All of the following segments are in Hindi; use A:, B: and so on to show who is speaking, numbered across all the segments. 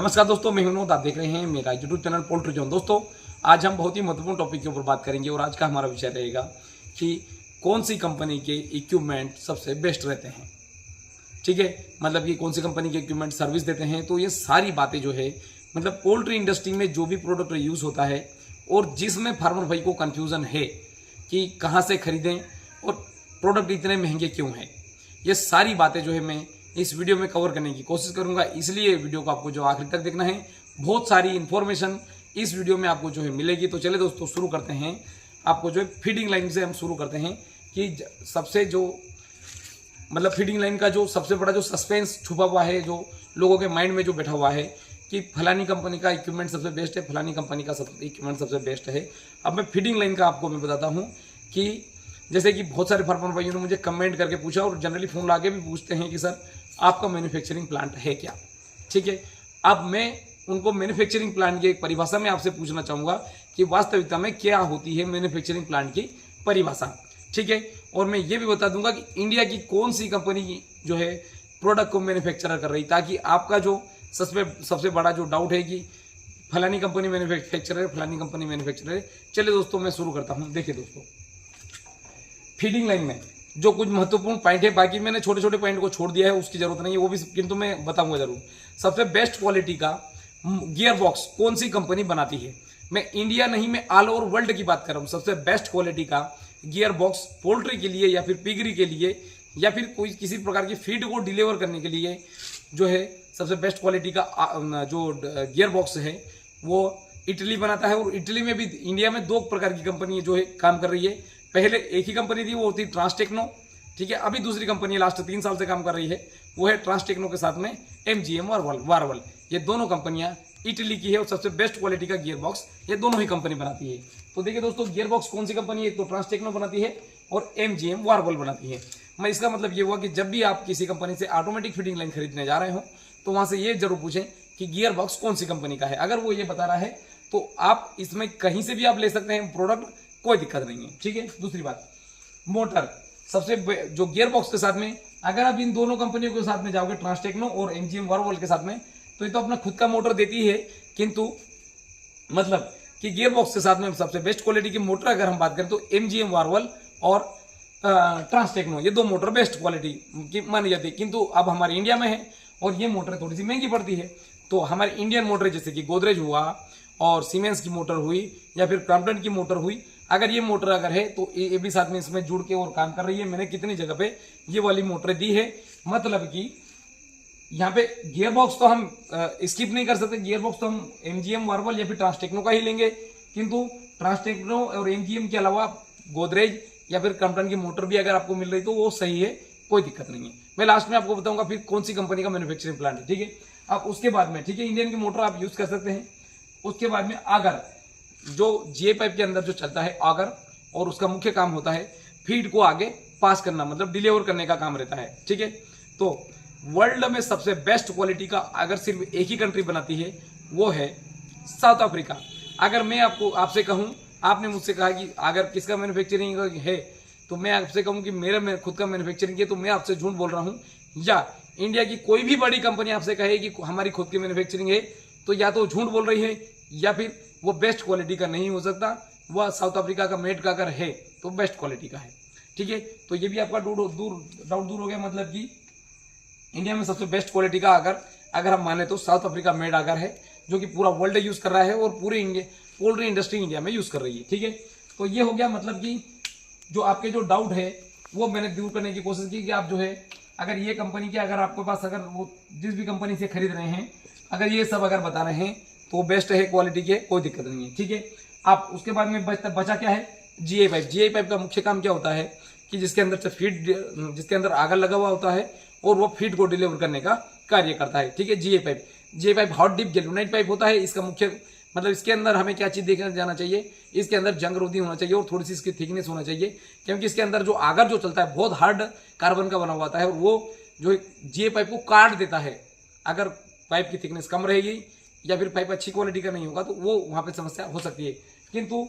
A: नमस्कार दोस्तों, मैं विनोद, आप देख रहे हैं मेरा यूट्यूब चैनल पोल्ट्री जोन। दोस्तों, आज हम बहुत ही महत्वपूर्ण टॉपिक के ऊपर बात करेंगे और आज का हमारा विषय रहेगा कि कौन सी कंपनी के इक्विपमेंट सबसे बेस्ट रहते हैं। ठीक है, मतलब कि कौन सी कंपनी के इक्विपमेंट सर्विस देते हैं। तो ये सारी बातें जो है, मतलब पोल्ट्री इंडस्ट्री में जो भी प्रोडक्ट यूज़ होता है और जिसमें फार्मर भाई को कन्फ्यूज़न है कि कहाँ से खरीदें और प्रोडक्ट इतने महंगे क्यों हैं, ये सारी बातें जो है मैं इस वीडियो में कवर करने की कोशिश करूंगा। इसलिए वीडियो को आपको जो आखिर तक देखना है, बहुत सारी इन्फॉर्मेशन इस वीडियो में आपको जो है मिलेगी। तो चले दोस्तों, शुरू करते हैं। आपको जो है फीडिंग लाइन से हम शुरू करते हैं कि सबसे जो मतलब फीडिंग लाइन का जो सबसे बड़ा जो सस्पेंस छुपा हुआ है, जो लोगों के माइंड में जो बैठा हुआ है कि फलानी कंपनी का इक्विपमेंट सबसे बेस्ट है, फलानी कंपनी का इक्विपमेंट सबसे बेस्ट है। अब मैं फीडिंग लाइन का आपको मैं बताता हूँ कि जैसे कि बहुत सारे फार्मर भाइयों ने मुझे कमेंट करके पूछा और जनरली फ़ोन ला के भी पूछते हैं कि सर आपका मैन्युफैक्चरिंग प्लांट है क्या। ठीक है, अब मैं उनको मैन्युफैक्चरिंग प्लांट की एक परिभाषा में आपसे पूछना चाहूँगा कि वास्तविकता में क्या होती है मैन्युफैक्चरिंग प्लांट की परिभाषा। ठीक है, और मैं ये भी बता दूंगा कि इंडिया की कौन सी कंपनी की जो है प्रोडक्ट को मैन्युफैक्चर कर रही, ताकि आपका जो सबसे बड़ा जो डाउट है कि फलानी कंपनी मैन्युफैक्चरर है, फलानी कंपनी मैन्युफैक्चरर है। चलिए दोस्तों, मैं शुरू करता हूँ। देखिए दोस्तों, फीडिंग लाइन में जो कुछ महत्वपूर्ण पॉइंट है, बाकी मैंने छोटे छोटे पॉइंट को छोड़ दिया है, उसकी जरूरत नहीं है, वो भी किंतु मैं बताऊंगा जरूर। सबसे बेस्ट क्वालिटी का गियर बॉक्स कौन सी कंपनी बनाती है। मैं इंडिया नहीं, मैं ऑल ओवर वर्ल्ड की बात कर रहा हूँ। सबसे बेस्ट क्वालिटी का गियर बॉक्स पोल्ट्री के लिए या फिर पिगरी के लिए या फिर कोई किसी प्रकार की फीड को डिलीवर करने के लिए जो है सबसे बेस्ट क्वालिटी का जो गियर बॉक्स है वो इटली बनाता है। और इटली में भी इंडिया में दो प्रकार की कंपनी जो है काम कर रही है। पहले एक ही कंपनी थी, वो थी ट्रांसटेक्नो। ठीक है, अभी दूसरी कंपनी लास्ट 3 साल से काम कर रही है, वो है ट्रांसटेक्नो के साथ में MGM और वारवल। ये दोनों कंपनियां इटली की है और सबसे बेस्ट क्वालिटी का गियर बॉक्स ये दोनों ही कंपनी बनाती है। तो देखिए दोस्तों, गियर बॉक्स कौन सी कंपनी है, एक तो ट्रांसटेक्नो बनाती है और MGM वारवल बनाती है। मैं इसका मतलब ये हुआ कि जब भी आप किसी कंपनी से ऑटोमेटिक फीडिंग लाइन खरीदने जा रहे हो तो वहां से ये जरूर पूछें कि गियर बॉक्स कौन सी कंपनी का है। अगर वो ये बता रहा है तो आप इसमें कहीं से भी आप ले सकते हैं प्रोडक्ट, कोई दिक्कत नहीं है। ठीक है, दूसरी बात, मोटर सबसे जो गियर बॉक्स के साथ में अगर आप इन दोनों कंपनियों के साथ में जाओगे, ट्रांसटेक्नो और MGM वारवल के साथ में, तो ये तो अपना खुद का मोटर देती है, किंतु मतलब कि गियर बॉक्स के साथ में सबसे बेस्ट क्वालिटी की मोटर अगर हम बात करें तो MGM वारवल और ट्रांसटेक्नो, ये दो मोटर बेस्ट क्वालिटी की मानी जाती है। किंतु अब हमारे इंडिया में है और ये मोटर थोड़ी सी महंगी पड़ती है। तो हमारे इंडियन मोटर जैसे कि गोदरेज हुआ और सीमेंस की मोटर हुई या फिर क्रॉम्पटन की मोटर हुई, अगर ये मोटर अगर है तो ये भी साथ में इसमें जुड़ के और काम कर रही है। मैंने कितनी जगह पे ये वाली मोटरें दी है, मतलब कि यहाँ पे गियर बॉक्स तो हम स्किप नहीं कर सकते। गियर बॉक्स तो हम MGM वारवल या फिर ट्रांसटेक्नो का ही लेंगे, किंतु ट्रांसटेक्नो और MGM के अलावा गोदरेज या फिर क्रॉम्पटन की मोटर भी अगर आपको मिल रही तो वो सही है, कोई दिक्कत नहीं है। मैं लास्ट में आपको बताऊंगा फिर कौन सी कंपनी का मैन्युफैक्चरिंग प्लांट है। ठीक है, अब उसके बाद में, ठीक है, इंडियन की मोटर आप यूज कर सकते हैं। उसके बाद में आगर, जो GI पाइप के अंदर जो चलता है आगर, और उसका मुख्य काम होता है फीड को आगे पास करना, मतलब डिलीवर करने का काम रहता है। ठीक है, तो वर्ल्ड में सबसे बेस्ट क्वालिटी का अगर सिर्फ एक ही कंट्री बनाती है वो है साउथ अफ्रीका। अगर मैं आपसे कहूं, आपने मुझसे कहा कि अगर किसका मैन्युफैक्चरिंग है, तो मैं आपसे कहूं कि मेरा खुद का मैन्युफैक्चरिंग है, तो मैं आपसे झूठ बोल रहा हूं। या इंडिया की कोई भी बड़ी कंपनी आपसे कहे कि हमारी खुद की मैन्युफैक्चरिंग है, तो या तो झूठ बोल रही है या फिर वो बेस्ट क्वालिटी का नहीं हो सकता। वह साउथ अफ्रीका का मेड का अगर है तो बेस्ट क्वालिटी का है। ठीक है, तो ये भी आपका डाउट दूर हो गया। मतलब कि इंडिया में सबसे बेस्ट क्वालिटी का अगर हम माने तो साउथ अफ्रीका मेड अगर है, जो कि पूरा वर्ल्ड यूज कर रहा है और पूरे पोल्ट्री इंडस्ट्री इंडिया में यूज कर रही है। ठीक है, तो ये हो गया, मतलब कि जो आपके जो डाउट है वो मैंने दूर करने की कोशिश की कि आप जो है अगर ये कंपनी के अगर आपके पास अगर वो जिस भी कंपनी से खरीद रहे हैं, अगर ये सब अगर बता रहे हैं तो बेस्ट है क्वालिटी के, कोई दिक्कत नहीं है। ठीक है, आप उसके बाद में बचा क्या है, GI पाइप। GI पाइप का मुख्य काम क्या होता है कि जिसके अंदर से फीड, जिसके अंदर आगर लगा हुआ होता है और वो फीड को डिलीवर करने का कार्य करता है। ठीक है, GI pipe hot dip galvanized pipe होता है। इसका मुख्य मतलब इसके अंदर हमें क्या चीज देखने जाना चाहिए, इसके अंदर जंग रोधी होना चाहिए और थोड़ी सी इसकी थिकनेस होना चाहिए, क्योंकि इसके अंदर जो आगर जो चलता है बहुत हार्ड कार्बन का बना हुआ होता है और वो जो GI पाइप को काट देता है। अगर पाइप की थिकनेस कम रहेगी या फिर पाइप अच्छी क्वालिटी का नहीं होगा तो वो वहां पे समस्या हो सकती है। किंतु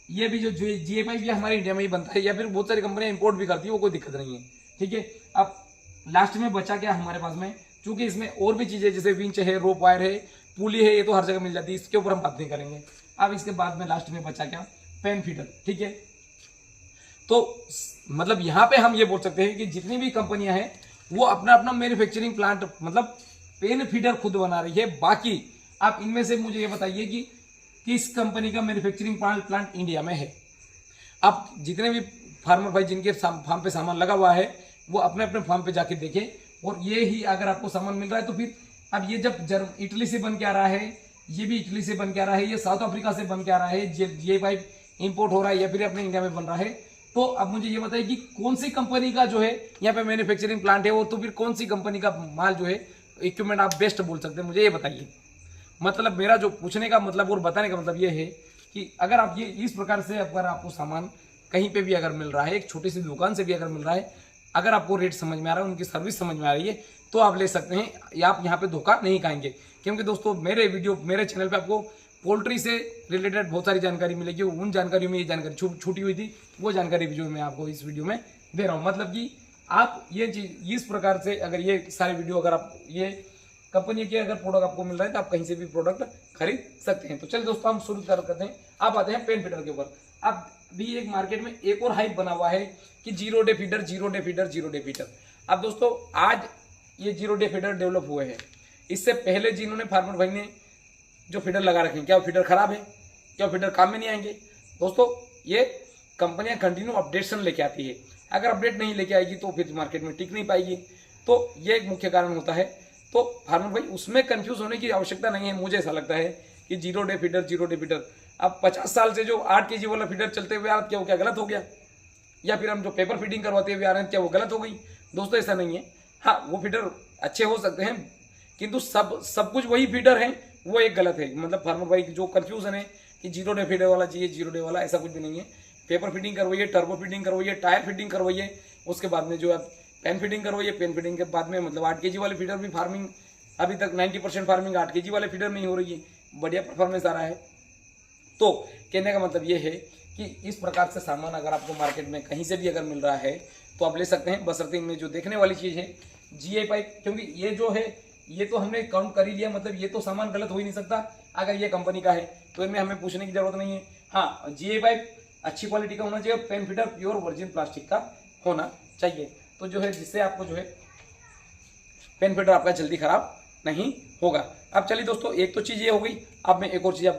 A: ये भी जो GI पाइप ये हमारे इंडिया में ही बनता है या फिर बहुत सारी कंपनियां इंपोर्ट भी करती है, वो कोई दिक्कत नहीं है। ठीक है, अब लास्ट में बचा क्या हमारे पास में, क्योंकि इसमें और भी चीजें जैसे विंच है, रोप वायर है, पुली है, ये तो हर जगह मिल जाती है, इसके ऊपर हम बात नहीं करेंगे। अब इसके बाद में लास्ट में बचा क्या, पेन फीडर। ठीक है, तो मतलब यहाँ पे हम ये बोल सकते हैं कि जितनी भी कंपनियां हैं वो अपना अपना मैन्युफैक्चरिंग प्लांट मतलब पेन फीडर खुद बना रही है। बाकी आप इनमें से मुझे ये बताइए कि किस कंपनी का मैन्युफैक्चरिंग प्लांट इंडिया में है। अब जितने भी फार्मर भाई जिनके फार्म पे सामान लगा हुआ है वो अपने अपने फार्म पे जाके देखें, और ये ही अगर आपको सामान मिल रहा है तो फिर अब ये जब इटली से बन के आ रहा है, ये भी इटली से बन के आ रहा है, ये साउथ अफ्रीका से बन के आ रहा है, ये पाइप इंपोर्ट हो रहा है या फिर अपने इंडिया में बन रहा है, तो अब मुझे ये बताइए कि कौन सी कंपनी का जो है यहाँ पे मैन्युफैक्चरिंग प्लांट है, और तो फिर कौन सी कंपनी का माल जो है इक्विपमेंट आप बेस्ट बोल सकते हैं, मुझे ये बताइए। मतलब मेरा जो पूछने का मतलब और बताने का मतलब ये है कि अगर आप ये इस प्रकार से अगर आपको सामान कहीं पे भी अगर मिल रहा है, एक छोटी सी दुकान से भी अगर मिल रहा है, अगर आपको रेट समझ में आ रहा है, उनकी सर्विस समझ में आ रही है, तो आप ले सकते हैं, या आप यहाँ पे धोखा नहीं खाएंगे। क्योंकि दोस्तों मेरे चैनल पे आपको पोल्ट्री से रिलेटेड बहुत सारी जानकारी मिलेगी। उन जानकारियों में ये जानकारी छूटी हुई थी, वो जानकारी भी जो मैं आपको इस वीडियो में दे रहा हूँ। मतलब कि आप ये चीज इस प्रकार से अगर ये सारे वीडियो अगर आप ये कंपनी के अगर प्रोडक्ट आपको मिल रहा है तो आप कहीं से भी प्रोडक्ट खरीद सकते हैं। तो चलिए दोस्तों हम शुरू करते हैं। आप आते हैं पेन फीडर के ऊपर। अब भी एक मार्केट में एक और हाइप बना हुआ है कि zero day feeder, zero day feeder, zero day feeder. अब दोस्तों आज ये जीरो डे फीडर डेवलप हुए हैं। इससे पहले जिन्होंने फार्मर भाई ने जो फीडर लगा रखे हैं, क्या वो फीडर खराब है, क्या वो फीडर काम में नहीं आएंगे? दोस्तों ये कंपनियां कंटिन्यू अपडेशन लेके आती है, अगर अपडेट नहीं लेके आएगी तो फिर मार्केट में टिक नहीं पाएगी। तो ये एक मुख्य कारण होता है। तो फार्मर भाई उसमें कंफ्यूज होने की आवश्यकता नहीं है। मुझे ऐसा लगता है कि zero day feeder, zero day feeder, अब 50 साल से जो 8 kg वाला फीडर चलते हुए आ, क्या वो क्या गलत हो गया? या फिर हम जो पेपर फीडिंग करवाते हुए आ रहे हैं, क्या वो गलत हो गई? दोस्तों ऐसा नहीं है। हाँ, वो फीडर अच्छे हो सकते हैं, किंतु सब कुछ वही फीडर है, वो एक गलत है। मतलब फार्मर भाई जो कंफ्यूजन है कि जीरो डे फीडर वाला चाहिए, जीरो डे वाला, ऐसा कुछ भी नहीं है। पेपर फीडिंग करवाइए, टर्बो फीडिंग करवाइए, टायर फीडिंग करवाइए, उसके बाद में जो है पेन फीडिंग करवाइए। पेन फीडिंग के बाद में मतलब 8 kg वाले फीडर भी फार्मिंग अभी तक 90% फार्मिंग 8 kg वाले फीडर में ही हो रही है, बढ़िया परफॉर्मेंस आ रहा है। तो कहने का मतलब ये है कि इस प्रकार से सामान अगर आपको मार्केट में कहीं से भी अगर मिल रहा है तो आप ले सकते हैं। बशर्ते इनमें जो देखने वाली चीज़ है जीआई पाइप, क्योंकि ये जो है ये तो हमने काउंट कर ही लिया, मतलब ये तो सामान गलत हो ही नहीं सकता अगर ये कंपनी का है, तो इनमें हमें पूछने की जरूरत नहीं है। हाँ, जीआई पाइप अच्छी क्वालिटी का होना चाहिए, pen feeder pure virgin plastic का होना चाहिए, तो जो है जिससे आपको जो है पेन फीडर आपका जल्दी खराब नहीं होगा। अब चलिए दोस्तों, एक तो चीज़ ये हो गई। अब मैं एक और चीज़ आपको